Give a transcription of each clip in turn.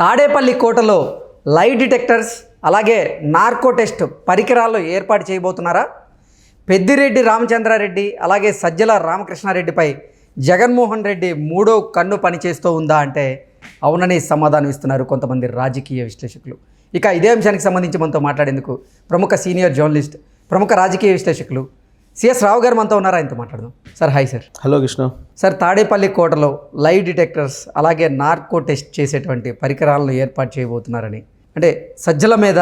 తాడేపల్లి కోటలో లై డిటెక్టర్స్ అలాగే నార్కో టెస్ట్ పరికరాలు ఏర్పాటు చేయబోతున్నారా? పెద్దిరెడ్డి రామచంద్రారెడ్డి అలాగే సజ్జల రామకృష్ణారెడ్డిపై జగన్మోహన్ రెడ్డి మూడో కన్ను పనిచేస్తూ ఉందా అంటే అవునని సమాధానం ఇస్తున్నారు కొంతమంది రాజకీయ విశ్లేషకులు. ఇక ఇదే అంశానికి సంబంధించి మనతో మాట్లాడేందుకు ప్రముఖ సీనియర్ జర్నలిస్ట్, ప్రముఖ రాజకీయ విశ్లేషకులు సిఎస్ రావు గారు మనతో ఉన్నారు. ఆయనతో మాట్లాడదాం. Sir hi sir. Hello Krishna. Sir, Tadepalli కోటలో లై డిటెక్టర్స్ అలాగే నార్కో టెస్ట్ చేసేటువంటి పరికరాలను ఏర్పాటు చేయబోతున్నారని, అంటే సజ్జల మీద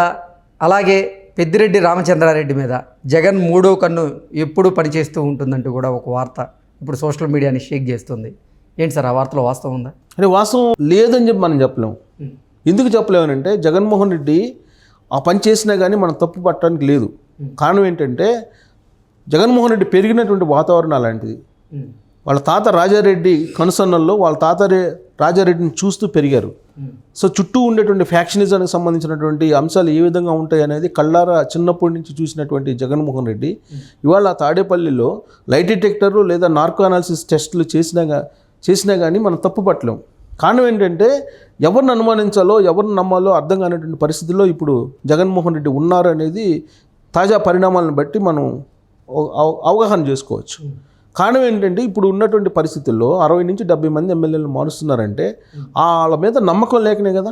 అలాగే పెద్దిరెడ్డి రామచంద్రారెడ్డి మీద జగన్ మూడో కన్ను ఎప్పుడు పనిచేస్తూ ఉంటుందంటూ కూడా ఒక వార్త ఇప్పుడు సోషల్ మీడియాని షేక్ చేస్తుంది. ఏంటి సార్, ఆ వార్తలో వాస్తవం ఉందా? అంటే వాస్తవం లేదని చెప్పి మనం చెప్పలేము. ఎందుకు చెప్పలేమనంటే జగన్మోహన్ రెడ్డి ఆ పని చేసినా కానీ మనం తప్పు పట్టడానికి లేదు. కారణం ఏంటంటే జగన్మోహన్ రెడ్డి పెరిగినటువంటి వాతావరణం అలాంటిది. వాళ్ళ తాత రాజారెడ్డి కనుసన్నల్లో వాళ్ళ తాత రాజారెడ్డిని చూస్తూ పెరిగారు. సో చుట్టూ ఉండేటువంటి ఫ్యాక్షనిజానికి సంబంధించినటువంటి అంశాలు ఏ విధంగా ఉంటాయి అనేది కళ్ళారా చిన్నప్పటి నుంచి చూసినటువంటి జగన్మోహన్ రెడ్డి ఇవాళ తాడేపల్లిలో లైట్ డిటెక్టర్ లేదా నార్కో అనాలిసిస్ టెస్టులు చేసినా కానీ మనం తప్పు పట్టలేం. కారణం ఏంటంటే ఎవరిని అనుమానించాలో ఎవరిని నమ్మాలో అర్థం కానటువంటి పరిస్థితుల్లో ఇప్పుడు జగన్మోహన్ రెడ్డి ఉన్నారు అనేది తాజా పరిణామాలను బట్టి మనం అవగాహన చేసుకోవచ్చు. కారణం ఏంటంటే ఇప్పుడు ఉన్నటువంటి పరిస్థితుల్లో 60 నుంచి 70 మంది ఎమ్మెల్యేలు మారుస్తున్నారంటే వాళ్ళ మీద నమ్మకం లేకనే కదా.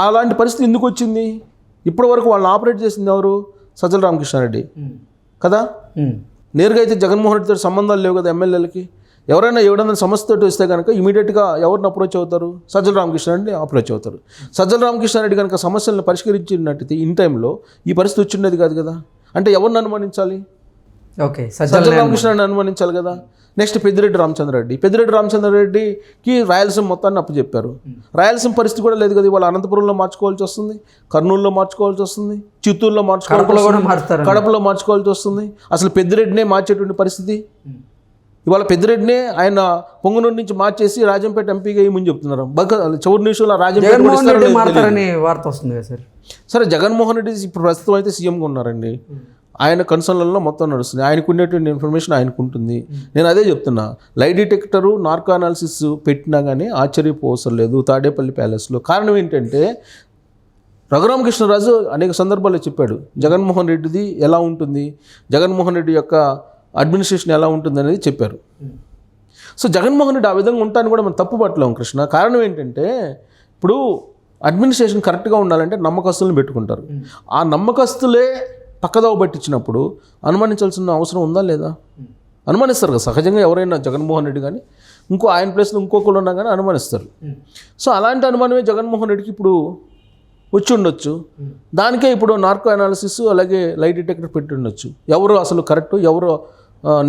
అలాంటి పరిస్థితి ఎందుకు వచ్చింది? ఇప్పటి వరకు వాళ్ళని ఆపరేట్ చేసింది ఎవరు? సజ్జల రామకృష్ణారెడ్డి కదా. నేరుగా అయితే జగన్మోహన్ రెడ్డితో సంబంధాలు లేవు కదా ఎమ్మెల్యేలకి. ఎవరైనా సమస్యతో వస్తే కనుక ఇమీడియట్గా ఎవరిని అప్రోచ్ అవుతారు? సజ్జల రామకృష్ణారెడ్డి అప్రోచ్ అవుతారు. సజ్జల రామకృష్ణారెడ్డి కనుక సమస్యలను పరిష్కరించినట్టయితే ఇన్ టైంలో ఈ పరిస్థితి వచ్చినది కాదు కదా. అంటే ఎవరిని అనుమానించాలి? ఓకే, సజ్జల రామకృష్ణారెడ్డిని అనుమానించాలి కదా. నెక్స్ట్ పెద్దిరెడ్డి రామచంద్రారెడ్డికి రాయలసీమ మొత్తాన్ని అప్పచెప్పారు. రాయలసీమ పరిస్థితి కూడా లేదు కదా. ఇవాళ అనంతపురంలో మార్చుకోవాల్సి వస్తుంది, కర్నూలులో మార్చుకోవాల్సి వస్తుంది, చిత్తూరులో కడపలో మార్చుకోవాల్సి వస్తుంది. అసలు పెద్దిరెడ్డినే మార్చేటువంటి పరిస్థితి. ఇవాళ పెద్దిరెడ్డినే ఆయన పొంగనూరు నుంచి మార్చేసి రాజంపేట ఎంపీగా ఏమని చెప్తున్నారు. చివరి నిమిషంలో వార్త వస్తుంది కదా సార్. సరే, జగన్మోహన్ రెడ్డి ఇప్పుడు ప్రస్తుతం అయితే సీఎంగా ఉన్నారండి. ఆయన కన్సర్న్లలో మొత్తం నడుస్తుంది. ఆయనకు ఉండేటువంటి ఇన్ఫర్మేషన్ ఆయనకు ఉంటుంది. నేను అదే చెప్తున్నా, లై డిటెక్టరు నార్కో అనాలిసిస్ పెట్టినా కానీ ఆశ్చర్యపోవసరం లేదు తాడేపల్లి ప్యాలెస్లో. కారణం ఏంటంటే రఘురామకృష్ణరాజు అనేక సందర్భాల్లో చెప్పాడు జగన్మోహన్ రెడ్డిది ఎలా ఉంటుంది, జగన్మోహన్ రెడ్డి యొక్క అడ్మినిస్ట్రేషన్ ఎలా ఉంటుంది అనేది చెప్పారు. సో జగన్మోహన్ రెడ్డి ఆ విధంగా ఉంటాను కూడా మనం తప్పు పట్టలేము కృష్ణ. కారణం ఏంటంటే ఇప్పుడు అడ్మినిస్ట్రేషన్ కరెక్ట్గా ఉండాలంటే నమ్మకస్తులను పెట్టుకుంటారు. ఆ నమ్మకస్తులే పక్కదోవ పట్టించినప్పుడు అనుమానించాల్సిన అవసరం ఉందా లేదా? అనుమానిస్తారు కదా సహజంగా. ఎవరైనా జగన్మోహన్ రెడ్డి కానీ ఆయన ప్లేస్లో ఇంకొకరు ఉన్నా కానీ అనుమానిస్తారు. సో అలాంటి అనుమానమే జగన్మోహన్ రెడ్డికి ఇప్పుడు వచ్చి ఉండొచ్చు. దానికే ఇప్పుడు నార్కో అనాలిసిస్ అలాగే లై డిటెక్టర్ పెట్టి ఉండొచ్చు. ఎవరు అసలు కరెక్ట్, ఎవరు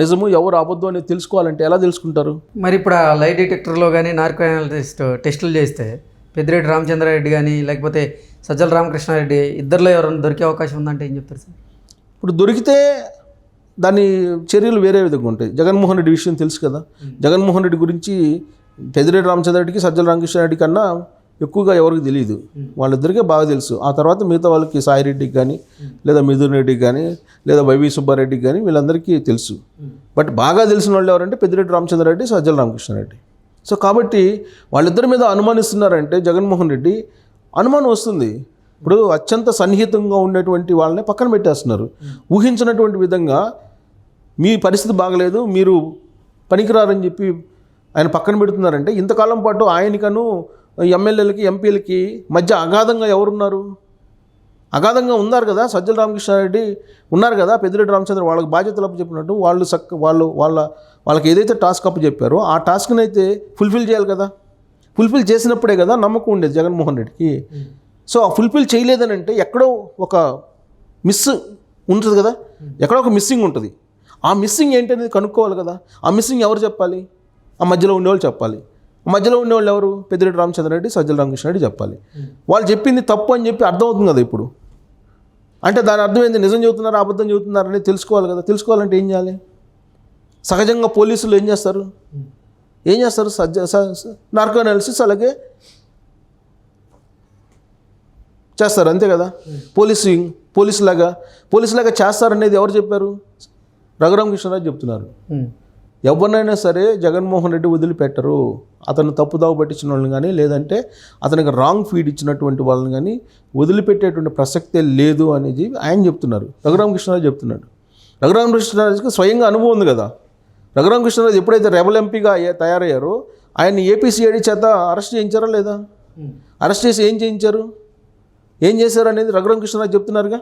నిజము, ఎవరు అబద్ధం అనేది తెలుసుకోవాలంటే ఎలా తెలుసుకుంటారు? మరి ఇప్పుడు ఆ లై డిటెక్టర్లో కానీ నార్కో అనాలిసిస్ టెస్టులు చేస్తే పెద్దిరెడ్డి రామచంద్రారెడ్డి కానీ లేకపోతే సజ్జల రామకృష్ణారెడ్డి ఇద్దరిలో ఎవరైనా దొరికే అవకాశం ఉందంటే ఏం చెప్తారు సార్? ఇప్పుడు దొరికితే దాని చర్యలు వేరే విధంగా ఉంటాయి. జగన్మోహన్ రెడ్డి విషయం తెలుసు కదా. జగన్మోహన్ రెడ్డి గురించి పెద్దిరెడ్డి రామచంద్రారెడ్డికి సజ్జల రామకృష్ణారెడ్డి కన్నా ఎక్కువగా ఎవరికి తెలియదు. వాళ్ళిద్దరికే బాగా తెలుసు. ఆ తర్వాత మిగతా వాళ్ళకి సాయిరెడ్డికి కానీ లేదా మిథున్ రెడ్డికి కానీ లేదా వైవి సుబ్బారెడ్డికి కానీ వీళ్ళందరికీ తెలుసు. బట్ బాగా తెలిసిన వాళ్ళు ఎవరంటే పెద్దిరెడ్డి రామచంద్రారెడ్డి, సజ్జల రామకృష్ణారెడ్డి. సో కాబట్టి వాళ్ళిద్దరి మీద అనుమానిస్తున్నారంటే జగన్మోహన్ రెడ్డి అనుమానం వస్తుంది. ఇప్పుడు అత్యంత సన్నిహితంగా ఉండేటువంటి వాళ్ళని పక్కన పెట్టేస్తున్నారు. ఊహించినటువంటి విధంగా మీ పరిస్థితి బాగలేదు, మీరు పనికిరారని చెప్పి ఆయన పక్కన పెడుతున్నారంటే ఇంతకాలం పాటు ఆయనకను ఎమ్మెల్యేలకి ఎంపీలకి మధ్య అగాధంగా ఎవరున్నారు? అగాధంగా ఉన్నారు కదా. సజ్జల రామకృష్ణారెడ్డి ఉన్నారు కదా, పెద్దిరెడ్డి రామచంద్ర వాళ్ళకి బాధ్యతలు అప్పచెప్పినట్టు వాళ్ళకి ఏదైతే టాస్క్ అప్పచెప్పారో ఆ టాస్క్ని అయితే ఫుల్ఫిల్ చేయాలి కదా. ఫుల్ఫిల్ చేసినప్పుడే కదా నమ్మకం ఉండేది జగన్మోహన్ రెడ్డికి. సో ఆ ఫుల్ఫిల్ చేయలేదని అంటే ఎక్కడో ఒక మిస్ ఉంటుంది కదా, ఎక్కడో ఒక మిస్సింగ్ ఉంటుంది. ఆ మిస్సింగ్ ఏంటనేది కనుక్కోవాలి కదా. ఆ మిస్సింగ్ ఎవరు చెప్పాలి? ఆ మధ్యలో ఉండేవాళ్ళు చెప్పాలి. మధ్యలో ఉండేవాళ్ళు ఎవరు? పెద్దిరెడ్డి రామచంద్రారెడ్డి, సజ్జల రామకృష్ణారెడ్డి చెప్పాలి. వాళ్ళు చెప్పింది తప్పు అని చెప్పి అర్థమవుతుంది కదా ఇప్పుడు. అంటే దాని అర్థం ఏంది? నిజం చెబుతున్నారు, అబద్ధం చెబుతున్నారు అనేది తెలుసుకోవాలి కదా. తెలుసుకోవాలంటే ఏం చేయాలి? సహజంగా పోలీసులు ఏం చేస్తారు? నార్కో అనాలిసిస్ అలాగే చేస్తారు, అంతే కదా. పోలీసులాగా చేస్తారనేది ఎవరు చెప్పారు? రఘురామకృష్ణరాజు చెప్తున్నారు. ఎవరినైనా సరే జగన్మోహన్ రెడ్డి వదిలిపెట్టరు. అతను తప్పుదావ పట్టించిన వాళ్ళని కానీ లేదంటే అతనికి రాంగ్ ఫీడ్ ఇచ్చినటువంటి వాళ్ళని కానీ వదిలిపెట్టేటువంటి ప్రసక్తే లేదు అనేది ఆయన చెప్తున్నారు. రఘురామకృష్ణరాజు చెప్తున్నాడు. రఘురామకృష్ణరాజుకి స్వయంగా అనుభవం ఉంది కదా. రఘురామకృష్ణరాజు ఎప్పుడైతే రెబల్ ఎంపీగా తయారయ్యారో ఆయన్ని ఏపీసీఐడి చేత అరెస్ట్ చేయించారా లేదా? అరెస్ట్ చేసి ఏం చేయించారు, ఏం చేశారు అనేది రఘురామకృష్ణరాజు చెప్తున్నారుగా.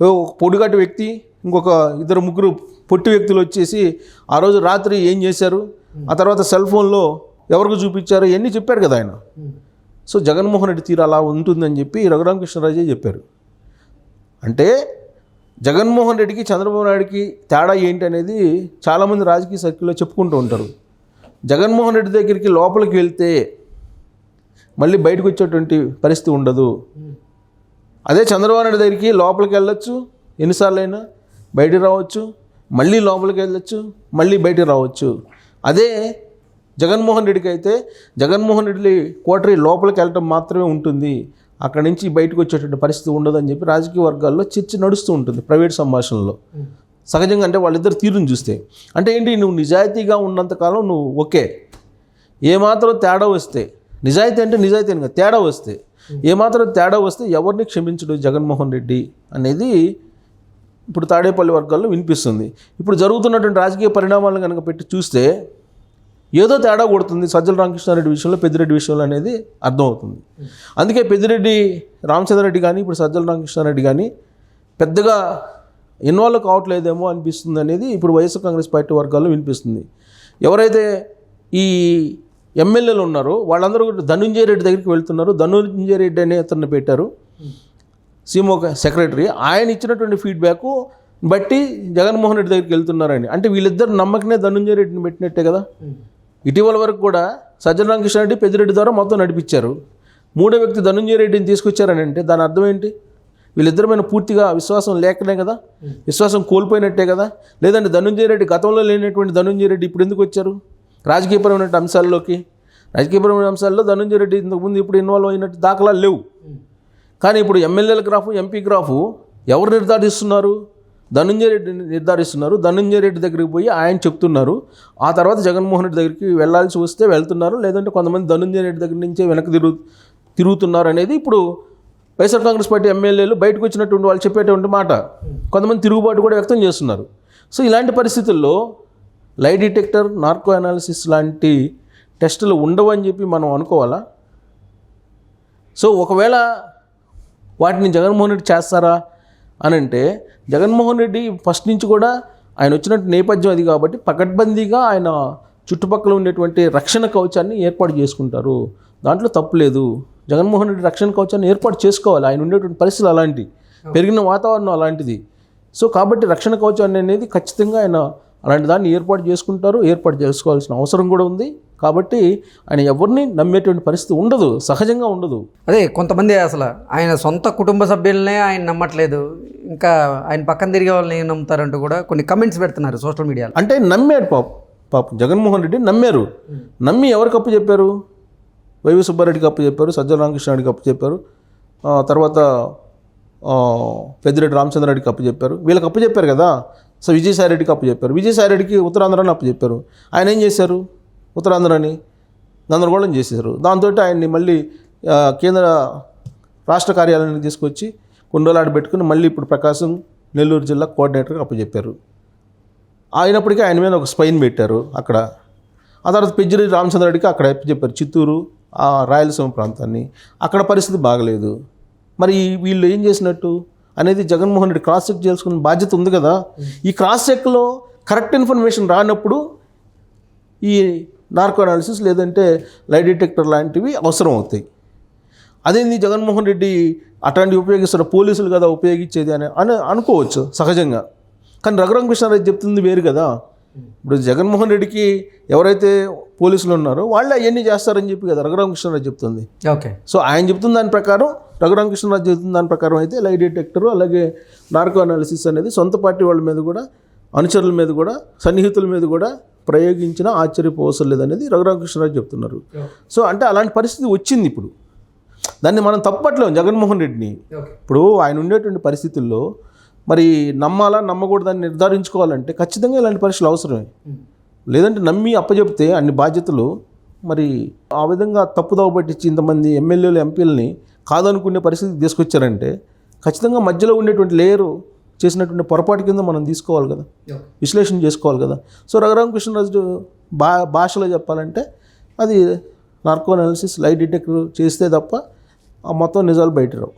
ఒక పొడిగాటి వ్యక్తి, ఇంకొక ఇద్దరు ముగ్గురు పొట్టి వ్యక్తులు వచ్చేసి ఆ రోజు రాత్రి ఏం చేశారు, ఆ తర్వాత సెల్ ఫోన్లో ఎవరికి చూపించారు, ఇవన్నీ చెప్పారు కదా ఆయన. సో జగన్మోహన్ రెడ్డి తీరు అలా ఉంటుందని చెప్పి రఘురామకృష్ణరాజే చెప్పారు. అంటే జగన్మోహన్ రెడ్డికి చంద్రబాబు నాయుడికి తేడా ఏంటి అనేది చాలామంది రాజకీయ సర్కిల్లో చెప్పుకుంటూ ఉంటారు. జగన్మోహన్ రెడ్డి దగ్గరికి లోపలికి వెళ్తే మళ్ళీ బయటకు వచ్చేటువంటి పరిస్థితి ఉండదు. అదే చంద్రబాబు నాయుడు దగ్గరికి లోపలికి వెళ్ళొచ్చు, ఎన్నిసార్లు అయినా బయటికి రావచ్చు, మళ్ళీ లోపలికి వెళ్ళొచ్చు, మళ్ళీ బయటికి రావచ్చు. అదే జగన్మోహన్ రెడ్డికి అయితే జగన్మోహన్ రెడ్డి కోటరీ లోపలికి వెళ్ళటం మాత్రమే ఉంటుంది, అక్కడి నుంచి బయటకు వచ్చేటువంటి పరిస్థితి ఉండదని చెప్పి రాజకీయ వర్గాల్లో చర్చ నడుస్తూ ఉంటుంది ప్రైవేట్ సంభాషణలో. సహజంగా అంటే వాళ్ళిద్దరు తీరుని చూస్తే అంటే ఏంటి, నువ్వు నిజాయితీగా ఉన్నంతకాలం నువ్వు ఓకే, ఏమాత్రం తేడా వస్తే నిజాయితీ అంటే నిజాయితీ అని తేడా వస్తే ఏమాత్రం తేడా వస్తే ఎవరిని క్షమించడు జగన్మోహన్ రెడ్డి అనేది ఇప్పుడు తాడేపల్లి వర్గాల్లో వినిపిస్తుంది. ఇప్పుడు జరుగుతున్నటువంటి రాజకీయ పరిణామాలను కనుక పెట్టి చూస్తే ఏదో తేడా కొడుతుంది సజ్జల రామకృష్ణారెడ్డి విషయంలో, పెద్దిరెడ్డి విషయంలో అనేది అర్థమవుతుంది. అందుకే పెద్దిరెడ్డి రామచంద్రారెడ్డి కానీ ఇప్పుడు సజ్జల రామకృష్ణారెడ్డి కానీ పెద్దగా ఇన్వాల్వ్ కావట్లేదేమో అనిపిస్తుంది అనేది ఇప్పుడు వైఎస్ఆర్ కాంగ్రెస్ పార్టీ వర్గాల్లో వినిపిస్తుంది. ఎవరైతే ఈ ఎమ్మెల్యేలు ఉన్నారో వాళ్ళందరూ ధనుంజయ రెడ్డి దగ్గరికి వెళ్తున్నారు. ధనుంజయ రెడ్డి అనే అతన్ని పెట్టారు సీమో సెక్రటరీ. ఆయన ఇచ్చినటువంటి ఫీడ్బ్యాక్ బట్టి జగన్మోహన్ రెడ్డి దగ్గరికి వెళ్తున్నారని అంటే వీళ్ళిద్దరు నమ్మకనే ధనుంజయ రెడ్డిని పెట్టినట్టే కదా. ఇటీవల వరకు కూడా సజ్జల రామకృష్ణారెడ్డి పెద్దిరెడ్డి ద్వారా మొత్తం నడిపించారు. మూడో వ్యక్తి ధనుంజయ రెడ్డిని తీసుకొచ్చారని అంటే దాని అర్థం ఏంటి? వీళ్ళిద్దరి మీద పూర్తిగా విశ్వాసం లేకనే కదా, విశ్వాసం కోల్పోయినట్టే కదా. లేదంటే ధనుంజయ రెడ్డి గతంలో లేనటువంటి ధనుంజయ రెడ్డి ఇప్పుడు ఎందుకు వచ్చారు రాజకీయపరమైన అంశాల్లోకి? రాజకీయపరమైన అంశాల్లో ధనుంజయ రెడ్డి ఇంతకుముందు ఇప్పుడు ఇన్వాల్వ్ అయినట్టు దాఖలాలు లేవు. కానీ ఇప్పుడు ఎమ్మెల్యేల గ్రాఫు, ఎంపీ గ్రాఫు ఎవరు నిర్ధారిస్తున్నారు? ధనుంజయ రెడ్డి నిర్ధారిస్తున్నారు. ధనుంజయ రెడ్డి దగ్గరికి పోయి ఆయన చెప్తున్నారు. ఆ తర్వాత జగన్మోహన్ రెడ్డి దగ్గరికి వెళ్ళాల్సి వస్తే వెళ్తున్నారు, లేదంటే కొంతమంది ధనుంజయ రెడ్డి దగ్గర నుంచే వెనక్కి తిరుగుతున్నారు అనేది ఇప్పుడు వైఎస్ఆర్ కాంగ్రెస్ పార్టీ ఎమ్మెల్యేలు బయటకు వచ్చినటువంటి వాళ్ళు చెప్పేటువంటి మాట. కొంతమంది తిరుగుబాటు కూడా వ్యక్తం చేస్తున్నారు. సో ఇలాంటి పరిస్థితుల్లో లై డిటెక్టర్, నార్కో అనాలిసిస్ లాంటి టెస్టులు ఉండవు అని చెప్పి మనం అనుకోవాలా? సో ఒకవేళ వాటిని జగన్మోహన్ రెడ్డి చేస్తారా అని అంటే జగన్మోహన్ రెడ్డి ఫస్ట్ నుంచి కూడా ఆయన వచ్చినట్టు నేపథ్యం అది కాబట్టి పకడ్బందీగా ఆయన చుట్టుపక్కల ఉండేటువంటి రక్షణ కవచాన్ని ఏర్పాటు చేసుకుంటారు. దాంట్లో తప్పు లేదు. జగన్మోహన్ రెడ్డి రక్షణ కవచాన్ని ఏర్పాటు చేసుకోవాలి. ఆయన ఉండేటువంటి పరిస్థితులు అలాంటి, పెరిగిన వాతావరణం అలాంటిది. సో కాబట్టి రక్షణ కవచాన్ని అనేది ఖచ్చితంగా ఆయన అలాంటి దాన్ని ఏర్పాటు చేసుకుంటారు, ఏర్పాటు చేసుకోవాల్సిన అవసరం కూడా ఉంది. కాబట్టి ఆయన ఎవరిని నమ్మేటువంటి పరిస్థితి ఉండదు, సహజంగా ఉండదు. అదే కొంతమంది అసలు ఆయన సొంత కుటుంబ సభ్యులనే ఆయన నమ్మట్లేదు, ఇంకా ఆయన పక్కన తిరిగే వాళ్ళని ఏం నమ్ముతారంటూ కూడా కొన్ని కమెంట్స్ పెడుతున్నారు సోషల్ మీడియాలో. అంటే నమ్మాడు పాపం జగన్మోహన్ రెడ్డి నమ్మారు. నమ్మి ఎవరికి అప్పు చెప్పారు? వైవి సుబ్బారెడ్డికి అప్పు చెప్పారు, సజ్జల రామకృష్ణారెడ్డికి అప్పు చెప్పారు, తర్వాత పెద్దిరెడ్డి రామచంద్రారెడ్డికి అప్పు చెప్పారు. వీళ్ళకి అప్పు చెప్పారు కదా. సో విజయసాయిరెడ్డికి అప్పు చెప్పారు. విజయసాయిరెడ్డికి ఉత్తరాంధ్రాన్ని అప్పు చెప్పారు. ఆయన ఏం చేశారు? ఉత్తరాంధ్రాని గందరగోళం చేశారు. దాంతో ఆయన్ని మళ్ళీ కేంద్ర రాష్ట్ర కార్యాలయానికి తీసుకొచ్చి కొన్ని రోజులు పెట్టుకుని మళ్ళీ ఇప్పుడు ప్రకాశం, నెల్లూరు జిల్లా కోఆర్డినేటర్కి అప్పచెప్పారు. అయినప్పటికీ ఆయన మీద ఒక స్పైన్ పెట్టారు అక్కడ. ఆ తర్వాత పెద్దిరెడ్డి రామచంద్రారెడ్డికి అక్కడ అప్పచెప్పారు, చిత్తూరు, ఆ రాయలసీమ ప్రాంతాన్ని. అక్కడ పరిస్థితి బాగలేదు. మరి వీళ్ళు ఏం చేసినట్టు అనేది జగన్మోహన్ రెడ్డి క్రాస్ చెక్ చేసుకునే బాధ్యత ఉంది కదా. ఈ క్రాస్ చెక్లో కరెక్ట్ ఇన్ఫర్మేషన్ రానప్పుడు ఈ నార్కో అనాలిసిస్ లేదంటే లై డిటెక్టర్ లాంటివి అవసరం అవుతాయి. అదేంది జగన్మోహన్ రెడ్డి అట్లాంటివి ఉపయోగిస్తారు, పోలీసులు కదా ఉపయోగించేది అని అనుకోవచ్చు సహజంగా. కానీ రఘురామకృష్ణారెడ్డి చెప్తుంది వేరు కదా. ఇప్పుడు జగన్మోహన్ రెడ్డికి ఎవరైతే పోలీసులు ఉన్నారో వాళ్ళే అవన్నీ చేస్తారని చెప్పి కదా రఘురామకృష్ణారెడ్డి చెప్తుంది. ఓకే. సో ఆయన చెప్తున్న దాని ప్రకారం, రఘురామకృష్ణారెడ్డి చెప్తున్న దాని ప్రకారం అయితే లై డిటెక్టరు అలాగే నార్కో అనాలిసిస్ అనేది సొంత పార్టీ వాళ్ళ మీద కూడా, అనుచరుల మీద కూడా, సన్నిహితుల మీద కూడా ప్రయోగించినా ఆశ్చర్యపోవసం లేదనేది రఘురామకృష్ణారెడ్డి చెప్తున్నారు. సో అంటే అలాంటి పరిస్థితి వచ్చింది. ఇప్పుడు దాన్ని మనం తప్పట్లేము జగన్మోహన్ రెడ్డిని. ఇప్పుడు ఆయన ఉండేటువంటి పరిస్థితుల్లో మరి నమ్మాలా నమ్మకూడదని నిర్ధారించుకోవాలంటే ఖచ్చితంగా ఇలాంటి పరీక్షలు అవసరమే. లేదంటే నమ్మి అప్పచెప్తే అన్ని బాధ్యతలు మరి ఆ విధంగా తప్పుదోవ పట్టించి ఇంతమంది ఎమ్మెల్యేలు ఎంపీలని కాదనుకునే పరిస్థితికి తీసుకొచ్చారంటే ఖచ్చితంగా మధ్యలో ఉండేటువంటి లేయరు చేసినటువంటి పొరపాటు కింద మనం తీసుకోవాలి కదా, విశ్లేషణ చేసుకోవాలి కదా. సో రఘురామకృష్ణరాజు భాషలో చెప్పాలంటే అది నార్కో అనాలిసిస్ లై డిటెక్టర్ చేస్తే తప్ప ఆ మొత్తం నిజాలు బయట రావు.